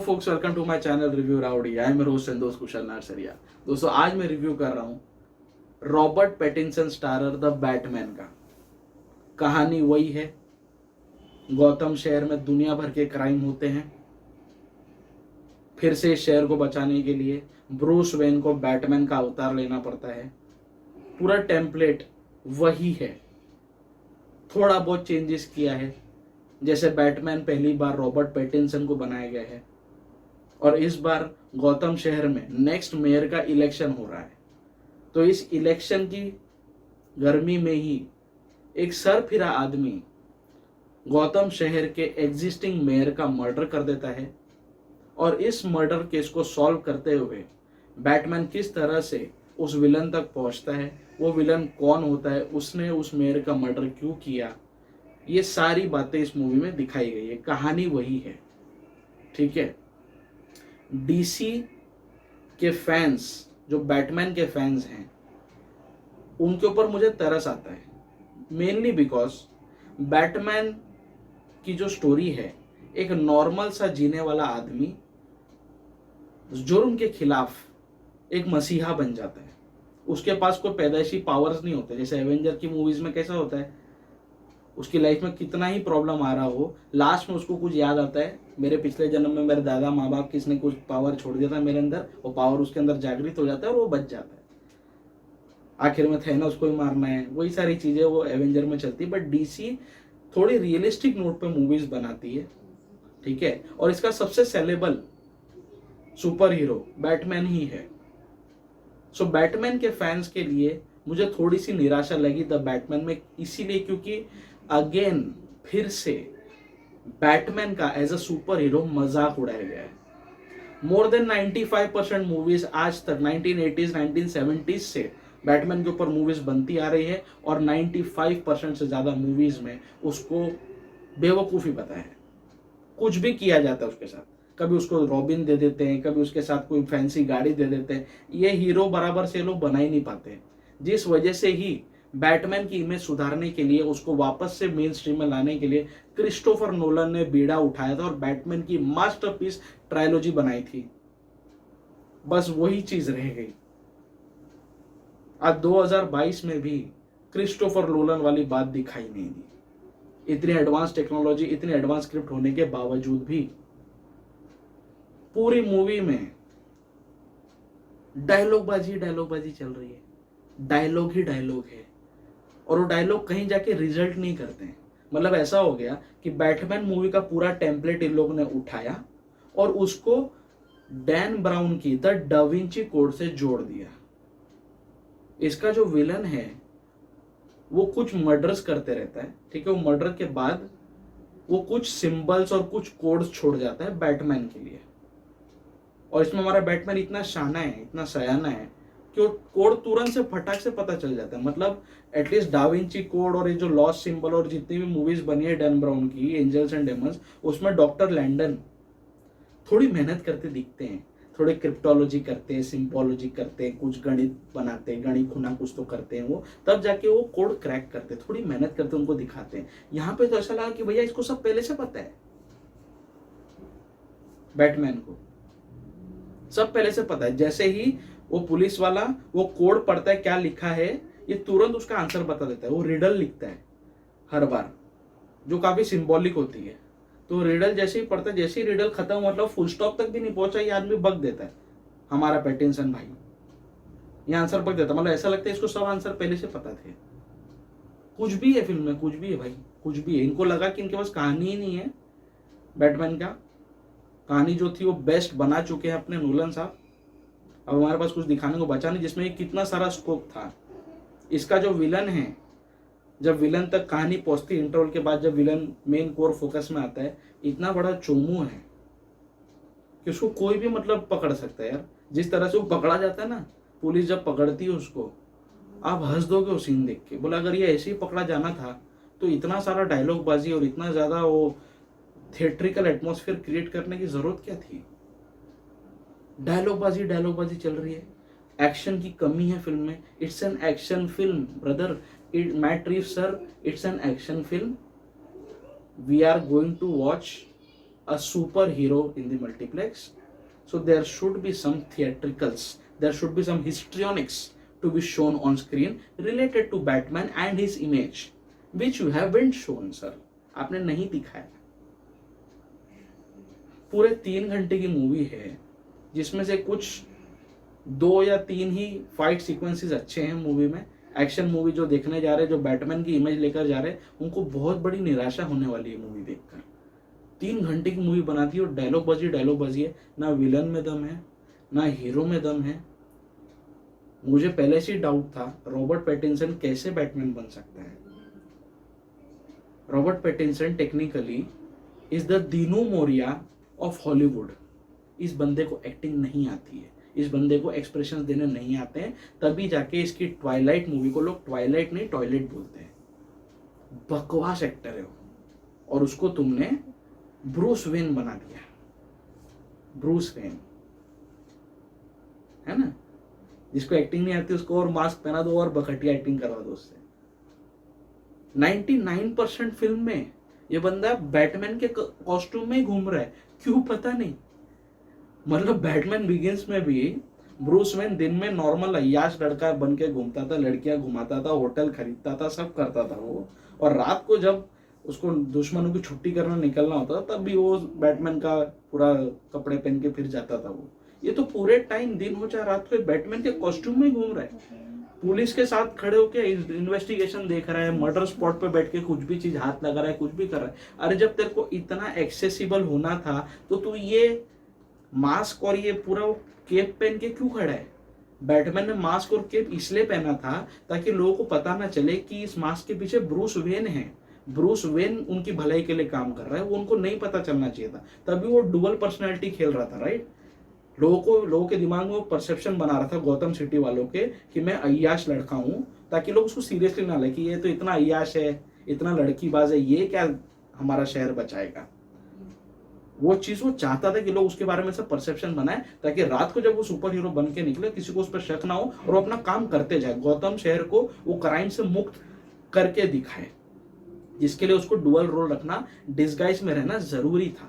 folks, welcome to my channel Review Rowdy. I am your host and dost Kushal Narsaria. दोस्तों, आज मैं review कर रहा हूँ Robert Pattinson starrer the Batman का। कहानी वही है, गौतम शहर में दुनिया भर के क्राइम होते हैं। फिर से इस शहर को बचाने के लिए ब्रूस वेन को बैटमैन का अवतार लेना पड़ता है। पूरा टेम्पलेट वही है, थोड़ा बहुत चेंजेस किया है। जैसे बैटमैन पहली बार रॉबर्ट पैटिंसन को बनाया गया है और इस बार गौतम शहर में नेक्स्ट मेयर का इलेक्शन हो रहा है। तो इस इलेक्शन की गर्मी में ही एक सरफिरा आदमी गौतम शहर के एग्जिस्टिंग मेयर का मर्डर कर देता है और इस मर्डर केस को सॉल्व करते हुए बैटमैन किस तरह से उस विलन तक पहुंचता है, वो विलन कौन होता है, उसने उस मेयर का मर्डर क्यों किया, ये सारी बातें इस मूवी में दिखाई गई है। कहानी वही है, ठीक है। डीसी के फैंस, जो बैटमैन के फैंस हैं, उनके ऊपर मुझे तरस आता है, मेनली बिकॉज बैटमैन की जो स्टोरी है, एक नॉर्मल सा जीने वाला आदमी जुर्म के खिलाफ एक मसीहा बन जाता है। उसके पास कोई पैदाइशी पावर्स नहीं होते, जैसे एवेंजर की मूवीज में कैसा होता है, उसकी लाइफ में कितना ही प्रॉब्लम आ रहा हो, लास्ट में उसको कुछ याद आता है, मेरे पिछले जन्म में मेरे दादा माँ बाप किसने कुछ पावर छोड़ दिया था मेरे अंदर, वो पावर उसके अंदर जागृत हो जाता है और वो बच जाता है। आखिर में थैनोस को ही मारना है, वही सारी चीजें वो एवेंजर में चलती है। बट डीसी थोड़ी रियलिस्टिक नोट पे मूवीज बनाती है, ठीक है। और इसका सबसे सेलेबल सुपर हीरो बैटमैन ही है। सो बैटमैन के फैंस के लिए मुझे थोड़ी सी निराशा लगी द बैटमैन में, इसीलिए क्योंकि अगेन फिर से बैटमैन का एज अ सुपर हीरो मजाक उड़ाया गया है। मोर देन 95% मूवीज आज तक 1980s 1970s से बैटमैन के ऊपर मूवीज बनती आ रही है और 95% से ज्यादा मूवीज में उसको बेवकूफ़ी पता है, कुछ भी किया जाता है उसके साथ। कभी उसको रॉबिन दे देते हैं, कभी उसके साथ कोई फैंसी गाड़ी दे देते हैं। ये हीरो बराबर से लोग बना ही नहीं पाते, जिस वजह से ही बैटमैन की इमेज सुधारने के लिए, उसको वापस से मेन स्ट्रीम में लाने के लिए क्रिस्टोफर नोलन ने बीड़ा उठाया था और बैटमैन की मास्टरपीस ट्रायलॉजी बनाई थी। बस वही चीज रह गई। आज 2022 में भी क्रिस्टोफर नोलन वाली बात दिखाई नहीं दी। इतनी एडवांस टेक्नोलॉजी, इतनी एडवांस स्क्रिप्ट होने के बावजूद भी पूरी मूवी में डायलॉग बाजी चल रही है, डायलॉग ही डायलॉग है और वो डायलॉग कहीं जाके रिजल्ट नहीं करते हैं। मतलब ऐसा हो गया कि बैटमैन मूवी का पूरा टेम्पलेट इन लोगों ने उठाया और उसको डैन ब्राउन की द डाविंची कोड से जोड़ दिया। इसका जो विलन है वो कुछ मर्डर्स करते रहता है, ठीक है। वो मर्डर के बाद वो कुछ सिंबल्स और कुछ कोड्स छोड़ जाता है बैटमैन के लिए, और इसमें हमारा बैटमैन इतना शाना है, इतना सयाना है कि वो कोड तुरंत से फटाक से पता चल जाता है। मतलब एटलीस्ट डाविंची कोड और ये जो लॉस्ट सिंबल और जितनी भी मूवीज बनी है डैन ब्राउन की, एंजल्स एंड डेमन्स, उसमें डॉक्टर लैंडन थोड़ी मेहनत करते दिखते हैं, थोड़े क्रिप्टोलॉजी करते हैं, सिंपोलॉजी करते हैं, कुछ गणित बनाते हैं, गणित खुना कुछ तो करते हैं वो, तब जाके वो कोड क्रैक करते हैं, थोड़ी मेहनत करते उनको दिखाते हैं। यहाँ पे तो ऐसा लगा कि भैया इसको सब पहले से पता है, बैटमैन को सब पहले से पता है। जैसे ही वो पुलिस वाला वो कोड पढ़ता है, क्या लिखा है, ये तुरंत उसका आंसर बता देता है। वो रिडल लिखता है हर बार, जो काफी सिंबॉलिक होती है। तो रिडल जैसे ही पढ़ता है, जैसे ही रिडल खत्म, मतलब फुल स्टॉप तक भी नहीं पहुंचा, ये आदमी बक देता है, हमारा पैटिंसन भाई ये आंसर बक देता है। मतलब ऐसा लगता है इसको सब आंसर पहले से पता थे। कुछ भी है फिल्म में, कुछ भी है भाई, कुछ भी है। इनको लगा कि इनके पास कहानी ही नहीं है बैटमैन का, कहानी जो थी वो बेस्ट बना चुके हैं अपने नोलन साहब। अब हमारे पास कुछ दिखाने को बचा नहीं, जिसमें कितना सारा स्कोप था। इसका जो विलन है, जब विलन तक कहानी पहुंचती है इंटरवल के बाद, जब विलन मेन कोर फोकस में आता है, इतना बड़ा चोमू है कि उसको कोई भी मतलब पकड़ सकता है यार। जिस तरह से वो पकड़ा जाता है ना, पुलिस जब पकड़ती है उसको, आप हंस दोगे वो सीन देख के। बोला अगर ये ऐसे ही पकड़ा जाना था तो इतना सारा डायलॉग बाजी और इतना ज्यादा वो थिएट्रिकल एटमॉस्फेयर क्रिएट करने की जरूरत क्या थी। डायलॉग बाजी चल रही है, एक्शन की कमी है फिल्म में। It's an action film brother, Matt Reeves sir, it's an action film. We are going to watch a superhero in the multiplex. So there should be some theatricals, there should be some histrionics to be shown on screen related to Batman and his image, which you haven't shown, sir. आपने नहीं दिखाया. पूरे 3 घंटे की movie है जिसमें से कुछ 2 या 3 ही फाइट सीक्वेंसेस अच्छे हैं मूवी में. एक्शन मूवी जो देखने जा रहे हैं, जो बैटमैन की इमेज लेकर जा रहे हैं, उनको बहुत बड़ी निराशा होने वाली है मूवी देखकर. 3 घंटे की मूवी बनाती है और डायलॉग बाजी है. ना विलन में दम है, ना हीरो में दम है. मुझे पहले से डाउट था रॉबर्ट पैटिंसन कैसे बैटमैन बन सकता है. Robert Pattinson technically is the Dino Morea of Hollywood. इस बंदे को एक्टिंग नहीं आती है, इस बंदे को एक्सप्रेशंस देने नहीं आते हैं, तभी जाके इसकी ट्वाइलाइट मूवी को लोग ट्वाइलाइट नहीं टॉयलेट बोलते हैं. बकवास एक्टर है वो, और उसको तुमने ब्रूस वेन बना दिया. ब्रूस वेन है ना, जिसको एक्टिंग नहीं आती उसको और मास्क पहना दो और बखटिया एक्टिंग करवा दो उससे. 99% फिल्म में ये बंदा बैटमैन के कॉस्ट्यूम में ही घूम रहा है. क्यों पता नहीं. मतलब बैटमैन बिगिंस में भी ब्रूस वेन दिन में नॉर्मल अय्याश लड़का बन के घूमता था, लड़कियां घुमाता था, होटल खरीदता था, सब करता था वो. और रात को जब उसको दुश्मनों की छुट्टी करना निकलना होता था तब भी वो बैटमैन का पूरा कपड़े पहन के फिर जाता था वो. ये तो पूरे टाइम दिन हो चाहे रात को बैटमैन के कॉस्ट्यूम में ही घूम रहा है. पुलिस के साथ खड़े होके इन्वेस्टिगेशन देख रहा है, मर्डर स्पॉट पे बैठ के कुछ भी चीज हाथ लगा रहा है, कुछ भी कर रहा है. अरे जब तेरे को इतना एक्सेसिबल होना था तो तू ये मास्क और ये पूरा केप पहन के क्यों खड़ा है. बैटमैन ने मास्क और केप इसलिए पहना था ताकि लोगों को पता ना चले कि इस मास्क के पीछे ब्रूस वेन है. ब्रूस वेन उनकी भलाई के लिए काम कर रहा है, वो उनको नहीं पता चलना चाहिए था. तभी वो डुअल पर्सनैलिटी खेल रहा था. राइट, लोगों के दिमाग में वो परसेप्शन बना रहा था गौतम सिटी वालों के कि मैं अय्याश लड़का हूं, ताकि लोग उसको सीरियसली ना ले कि ये तो इतना अय्याश है, इतना लड़कीबाज है, ये क्या हमारा शहर बचाएगा. वो चीज वो चाहता था कि लोग उसके बारे में सब परसेप्शन बनाए, ताकि रात को जब वो सुपर हीरो बन के निकले किसी को उस पर शक ना हो और वो अपना काम करते जाए. गौतम शहर को वो क्राइम से मुक्त करके दिखाए, जिसके लिए उसको डुअल रोल रखना, डिस्गाइज में रहना जरूरी था.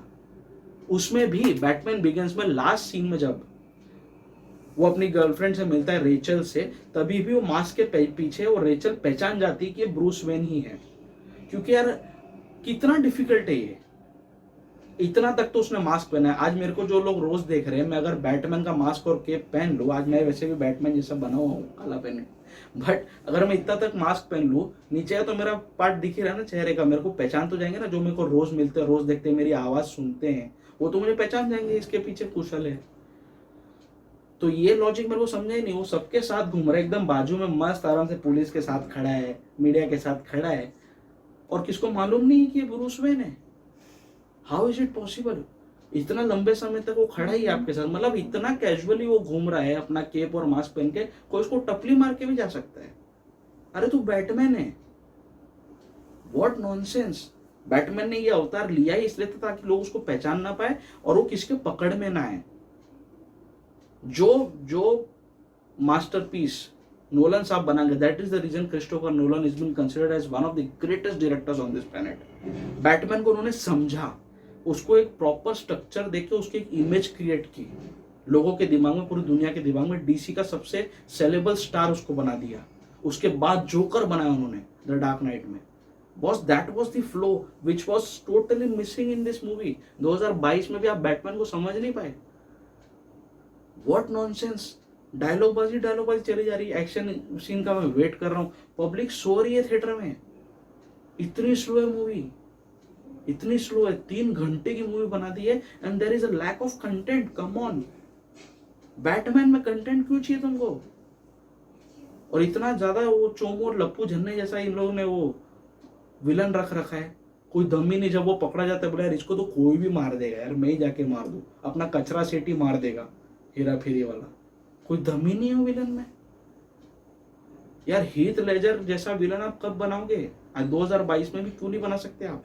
उसमें भी बैटमैन बिगिंस में लास्ट सीन में जब वो अपनी गर्लफ्रेंड से मिलता है रेचल से, तभी भी वो मास्क के पीछे वो रेचल पहचान जाती है कि ये ब्रूस वेन ही है. क्योंकि यार कितना डिफिकल्ट है ये. इतना तक तो उसने मास्क पहना है. आज मेरे को जो लोग रोज देख रहे हैं, मैं अगर बैटमैन का मास्क और केप पहन लूँ, आज मैं वैसे भी बैटमैन जैसा बना हुआ हूँ काला पहन के, बट अगर मैं इतना तक मास्क पहन लूँ, नीचे तो मेरा पार्ट दिख ही रहा है ना चेहरे का, मेरे को पहचान तो जाएंगे ना. जो मेरे को रोज मिलते हैं, रोज देखते हैं, मेरी आवाज सुनते हैं, वो तो मुझे पहचान जाएंगे इसके पीछे कुशल है. तो ये लॉजिक मेरे को समझा ही नहीं. वो सबके साथ घूम रहा है, एकदम बाजू में मस्त आराम से पुलिस के साथ खड़ा है, मीडिया के साथ खड़ा है, और किसको मालूम नहीं कि ये ब्रूस वेन है. How is it possible. इतना लंबे समय तक वो खड़ा ही आपके साथ, मतलब इतना कैजुअली वो घूम रहा है अपना केप और मास्क पहन के, कोई उसको टपली मार के भी जा सकता है. अरे तू बैटमैन है. What nonsense. बैटमैन ने ये अवतार लिया ही इसलिए था ताकि लोग उसको पहचान ना पाए और वो किसके पकड़ में ना आए. जो मास्टरपीस नोलन साहब बनाएंगे, that is the reason Christopher Nolan is been considered as one of the greatest directors on this planet. Batman को उन्होंने समझा, उसको एक प्रॉपर स्ट्रक्चर देके उसकी एक इमेज क्रिएट की लोगों के दिमाग में, पूरी दुनिया के दिमाग में. डीसी का सबसे सेलेबल स्टार उसको बना दिया. उसके बाद जोकर बनाया उन्होंने द डार्क नाइट में. that was the flow which was totally missing in this movie. 2022 में भी आप बैटमैन को समझ नहीं पाए. What nonsense. डायलॉग बाजी चली जा रही है. एक्शन सीन का मैं वेट कर रहा हूँ, पब्लिक सो रही है थिएटर में. इतनी स्लो है मूवी, इतनी स्लो है. 3 घंटे की मूवी बना दी है and there is a lack of content. Come on, Batman में कंटेंट क्यों चाहिए तुमको. और इतना ज्यादा वो चोमू और लप्पू झन्ने जैसा इन लोगों ने वो विलन रख रखा है. कोई दम ही नहीं. जब वो पकड़ा जाता है बोला यार इसको तो कोई भी मार देगा यार, मैं ही जाके मार दूं, अपना कचरा सेठ ही मार देगा, हेरा फेरी वाला. कोई दम ही नहीं है विलन में यार. हीथ लेजर जैसा विलन आप कब बनाओगे. आज 2022 में भी क्यों नहीं बना सकते आप.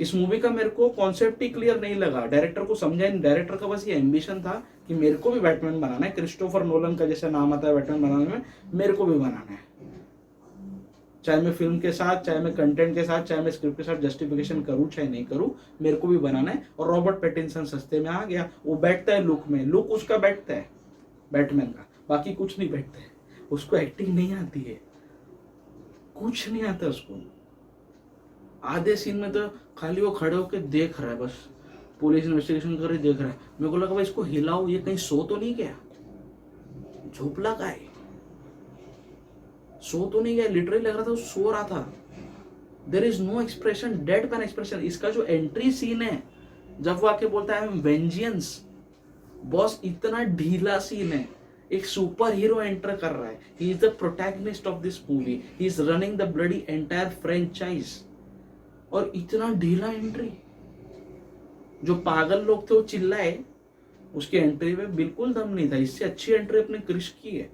इस मूवी का मेरे को कॉन्सेप्ट ही क्लियर नहीं लगा. डायरेक्टर को समझा नहीं. डायरेक्टर का बस ये एम्बिशन था कि मेरे को भी बैटमैन बनाना है, क्रिस्टोफर नोलन का जैसा नाम आता है बैटमैन बनाने में, मेरे को भी बनाना है. चाहे मैं फिल्म के साथ, चाहे मैं कंटेंट के साथ, चाहे मैं स्क्रिप्ट के साथ जस्टिफिकेशन करूं चाहे नहीं करूं, मेरे को भी बनाना है। और रॉबर्ट पैटिंसन सस्ते में आ गया, वो बैठता है लुक में, लुक उसका बैठता है बैटमैन का, बाकी कुछ नहीं बैठता है। उसको एक्टिंग नहीं आती है, कुछ नहीं आता उसको। आधे सीन में तो खाली वो खड़े होकर देख रहा है, बस पुलिस इन्वेस्टिगेशन कर रही देख रहा है। मेरे को लगा भाई इसको हिलाओ, ये कहीं सो तो नहीं गया, झोपला का है, सो तो नहीं गया। लिटरली लग रहा था वो सो रहा था। There is no expression, deadpan expression. इसका जो एंट्री सीन है जब वो आके बोलता है वेंजियंस, बॉस इतना ढीला सीन है। एक सुपर हीरो एंटर कर रहा है, he is the protagonist of this movie, he is running the bloody entire franchise, और इतना ढीला एंट्री। जो पागल लोग थे वो चिल्लाए, उसकी एंट्री में बिल्कुल दम नहीं था। इससे अच्छी एंट्री अपने क्रिश की है,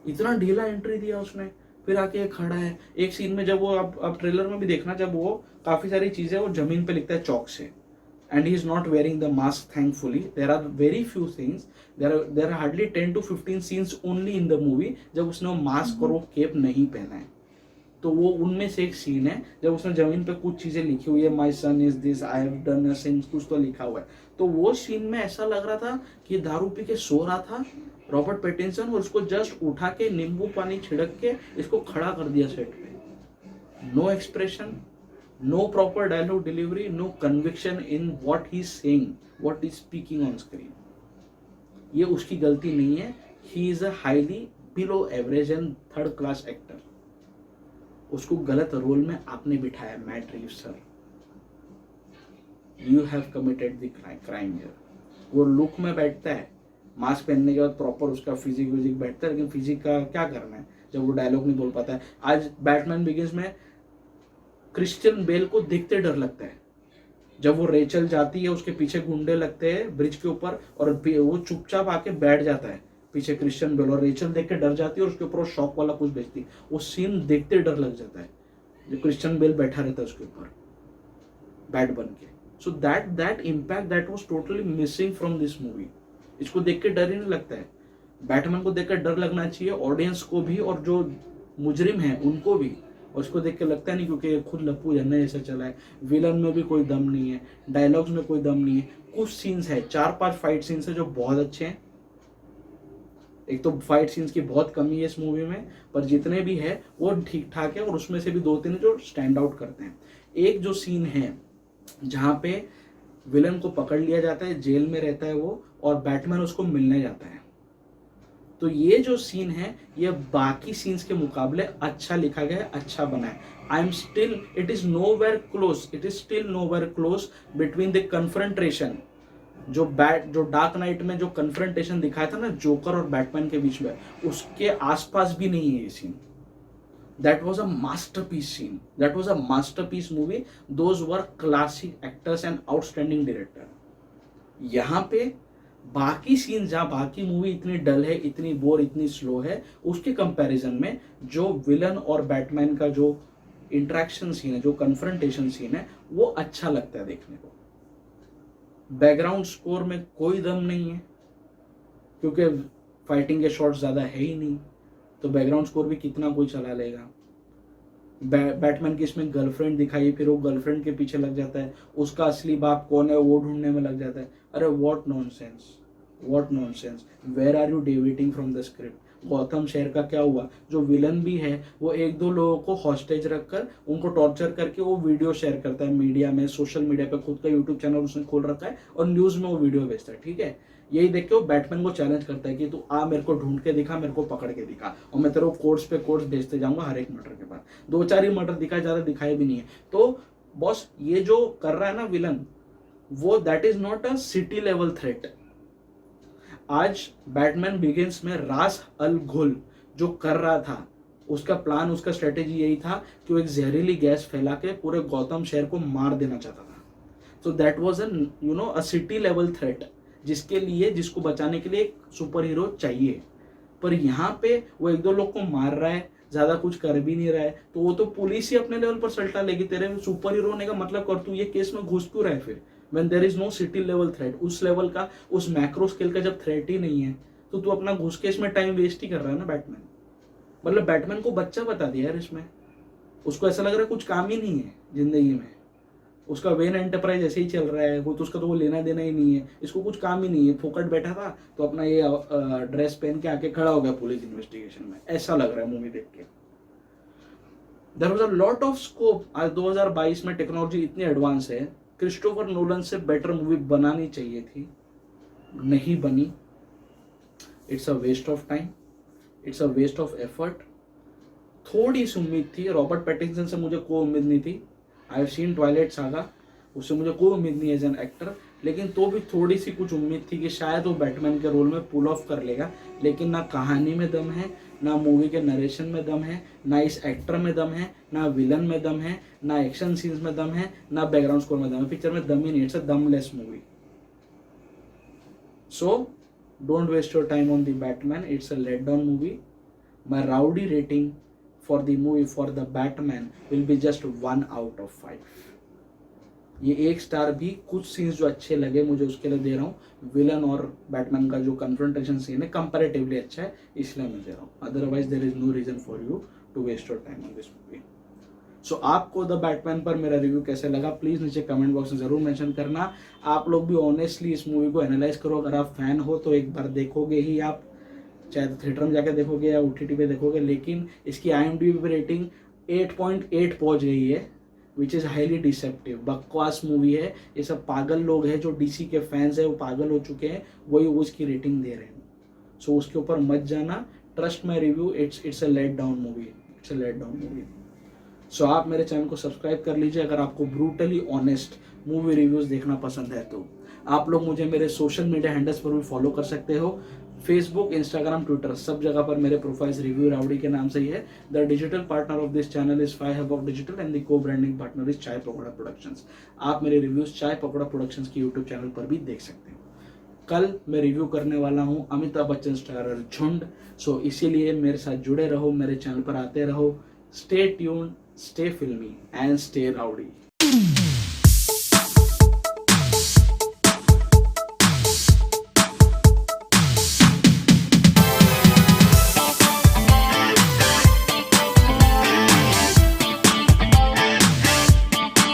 इतना ढीला एंट्री दिया उसने। फिर आके खड़ा है एक सीन में, जब वो आप ट्रेलर में भी देखना, जब वो काफी सारी चीजें वो जमीन पे लिखता है चौक से, and he is not wearing the mask, thankfully. There are very few things, there are hardly 10 to 15 scenes only in the movie जब उसने वो मास्क और वो केप नहीं पहना है। तो वो उनमें से एक सीन है जब उसने जमीन पे कुछ चीजें लिखी हुई है, my son is this, I have done a sins, कुछ तो लिखा हुआ है। तो वो सीन में ऐसा लग रहा था कि दारू पी के सो रहा था रॉबर्ट पैटिंसन, और उसको जस्ट उठा के नींबू पानी छिड़क के इसको खड़ा कर दिया सेट पे। No expression, no proper dialogue delivery, no conviction in what he's saying, what he's speaking on screen. ये उसकी गलती नहीं है, he is a highly below average and third class actor. उसको गलत रोल में आपने बिठाया mat Reeves sir, you have committed the crime here. वो लुक में बैठता है, मास्क पहनने के बाद प्रॉपर उसका फिजिक बैठता है, लेकिन फिजिक का क्या करना है जब वो डायलॉग नहीं बोल पाता है। आज बैटमैन बिगिंस में क्रिश्चियन बेल को देखते डर लगता है, जब वो रेचल जाती है उसके पीछे गुंडे लगते हैं ब्रिज के ऊपर, और वो चुपचाप आके बैठ जाता है पीछे क्रिश्चियन बेल, और रेचल देख के डर जाती है और उसके ऊपर वो शॉक वाला कुछ बेचती है। वो सीन देखते डर लग जाता है जो क्रिश्चियन बेल बैठा रहता है उसके ऊपर बैट बन के। So that impact that was totally missing from this movie. इसको देख के डर ही नहीं लगता है। बैटमैन को देख कर डर लगना चाहिए, ऑडियंस को भी और जो मुजरिम है उनको भी, और उसको देख के लगता नहीं, क्योंकि खुद लप्पू झन्ना जैसा चला है। विलन में भी कोई दम नहीं है, डायलॉग्स में कोई दम नहीं है। कुछ सीन्स है, 4-5 फाइट सीन्स है जो बहुत अच्छे हैं। एक तो फाइट सीन्स की बहुत कमी है इस मूवी में, पर जितने भी है वो ठीक ठाक है, और उसमें से भी 2-3 जो स्टैंड आउट करते हैं। एक जो सीन है जहाँ पे विलन को पकड़ लिया जाता है, जेल में रहता है वो, और बैटमैन उसको मिलने जाता है, तो ये जो सीन है ये बाकी सीन्स के मुकाबले अच्छा लिखा गया है, अच्छा बना है। I am still, it is still nowhere close between the confrontation. जो डार्क नाइट में जो कन्फ्रंटेशन दिखाया था ना जोकर और बैटमैन के बीच में, उसके आसपास भी नहीं है ये scene. That was a masterpiece scene, that was a masterpiece movie, those were classic actors and outstanding director. यहाँ पे बाकी सीन जहाँ बाकी मूवी इतनी डल है, इतनी बोर, इतनी स्लो है, उसके कंपैरिजन में जो विलन और बैटमैन का जो इंटरेक्शन सीन है, जो कन्फ्रंटेशन सीन है, वो अच्छा लगता है देखने को। बैकग्राउंड स्कोर में कोई दम नहीं है, क्योंकि फाइटिंग के शॉट्स ज़्यादा है ही नहीं, तो बैकग्राउंड स्कोर भी कितना कोई चला लेगा। बैटमैन की इसमें गर्लफ्रेंड दिखाई, फिर वो गर्लफ्रेंड के पीछे लग जाता है, उसका असली बाप कौन है वो ढूंढने में लग जाता है। अरे what nonsense, where are you deviating from the script. Gautam शहर का क्या हुआ, जो विलन भी है वो 1-2 लोगों को हॉस्टेज रखकर उनको टॉर्चर करके वो वीडियो शेयर करता है मीडिया में, सोशल मीडिया पे, खुद का यूट्यूब चैनल उसने खोल रखा है और न्यूज में वो वीडियो भेजता है, ठीक है। यही देख के वो बैटमैन को चैलेंज करता है कि तू आ, मेरे को ढूंढ के दिखा, मेरे को पकड़ के दिखा, और मैं तेरे को कोर्स पे कोर्स भेजते जाऊंगा हर एक मर्डर के बाद। 2-4 ही मर्डर दिखाए, ज्यादा दिखाए भी नहीं है। तो बॉस ये जो कर रहा है ना विलन, वो that is not a city level threat. आज बैटमैन बिगिंस में रास अल घुल जो कर रहा था, उसका प्लान, उसका स्ट्रेटेजी यही था कि वो एक जहरीली गैस फैला के पूरे गौतम शहर को मार देना चाहता था। So that was a city level threat, जिसके लिए, जिसको बचाने के लिए एक सुपर हीरो चाहिए। पर यहाँ पे वो 1-2 लोग को मार रहा है, ज्यादा कुछ कर भी नहीं रहा है, तो वो तो पुलिस ही अपने लेवल पर सल्टा लेगी। तेरे सुपर हीरो होने का मतलब कर, तू ये केस में घुस क्यों रहा है फिर, when there is no city level threat। उस लेवल का, उस मैक्रो स्केल का जब थ्रेट ही नहीं है, तो तू अपना घुस के इसमें टाइम वेस्ट ही कर रहा है ना बैटमैन। मतलब बैटमैन को बच्चा बता दिया यार इसमें। उसको ऐसा लग रहा है कुछ काम ही नहीं है जिंदगी में, उसका वेन एंटरप्राइज ऐसे ही चल रहा है, वो तो उसका तो वो लेना देना ही नहीं है, इसको कुछ काम ही नहीं है, फोकट बैठा था तो अपना ये ड्रेस पहन के आके खड़ा हो गया पुलिस इन्वेस्टिगेशन में, ऐसा लग रहा है मूवी देख के। There was a lot of scope. आज 2022 में टेक्नोलॉजी इतनी एडवांस है, क्रिस्टोफर नोलन से बेटर मूवी बनानी चाहिए थी, नहीं बनी। It's a waste of time, it's a waste of effort. थोड़ी सी उम्मीद थी, रॉबर्ट पैटिंसन से मुझे कोई उम्मीद नहीं थी। I have seen Twilight saga, उससे मुझे कोई उम्मीद नहीं एज एन एक्टर, लेकिन तो भी थोड़ी सी कुछ उम्मीद थी कि शायद वो बैटमैन के रोल में पुल ऑफ कर लेगा। लेकिन ना कहानी में दम है, ना मूवी के नरेशन में दम है, ना इस एक्टर में दम है, ना विलन में दम है, ना एक्शन सीन्स में दम है, ना बैकग्राउंड स्कोर में दम है। पिक्चर में दम ही नहीं, इट्स अ दमलेस movie. So don't waste your time on the Batman, it's a let down movie. My rowdy rating for the movie for the Batman will be just 1 out of 5। ये 1 star भी कुछ scenes जो अच्छे लगे मुझे उसके लिए दे रहा हूँ। विलन और बैटमैन का जो कन्फ्रंटेशन सीन है कंपैरेटिवली अच्छा है, इसलिए मैं दे रहा हूँ। Otherwise there is no reason for you to waste your time on this movie. So आपको द बैटमैन पर मेरा रिव्यू कैसे लगा प्लीज नीचे कमेंट बॉक्स में जरूर मेंशन करना। आप लोग भी ऑनेस्टली इस मूवी को एनालाइज करो। अगर आप फैन हो तो एक बार देखोगे ही आप, चाहे तो थिएटर में जाकर देखोगे या OTT पे देखोगे, लेकिन इसकी IMDb पे रेटिंग 8.8 पहुंच गई है, विच इज़ हाईली डिसेप्टिव। बकवास मूवी है, ये सब पागल लोग हैं जो DC के फैंस हैं, वो पागल हो चुके हैं, वही उसकी रेटिंग दे रहे हैं। सो उसके ऊपर मत जाना, trust my review, it's a let down movie, it's a let down movie. So आप मेरे चैनल को सब्सक्राइब कर लीजिए अगर आपको ब्रूटली ऑनेस्ट मूवी रिव्यूज़ देखना पसंद है तो। आप लोग मुझे मेरे सोशल मीडिया हैंडल्स पर भी फॉलो कर सकते हो, फेसबुक, इंस्टाग्राम, ट्विटर, सब जगह पर मेरे प्रोफाइल्स रिव्यू राउडी के नाम से ही है। The digital partner of this channel is 5 hub of digital and the को ब्रांडिंग पार्टनर इज चाय पकौड़ा प्रोडक्शंस। आप मेरे रिव्यूज चाय पकौड़ा प्रोडक्शंस की यूट्यूब चैनल पर भी देख सकते हो। कल मैं रिव्यू करने वाला हूँ अमिताभ बच्चन स्टारर झुंड। सो इसीलिए मेरे साथ जुड़े रहो, मेरे चैनल पर आते रहो। स्टे ट्यून्ड, स्टे फिल्मी एंड स्टे राउडी।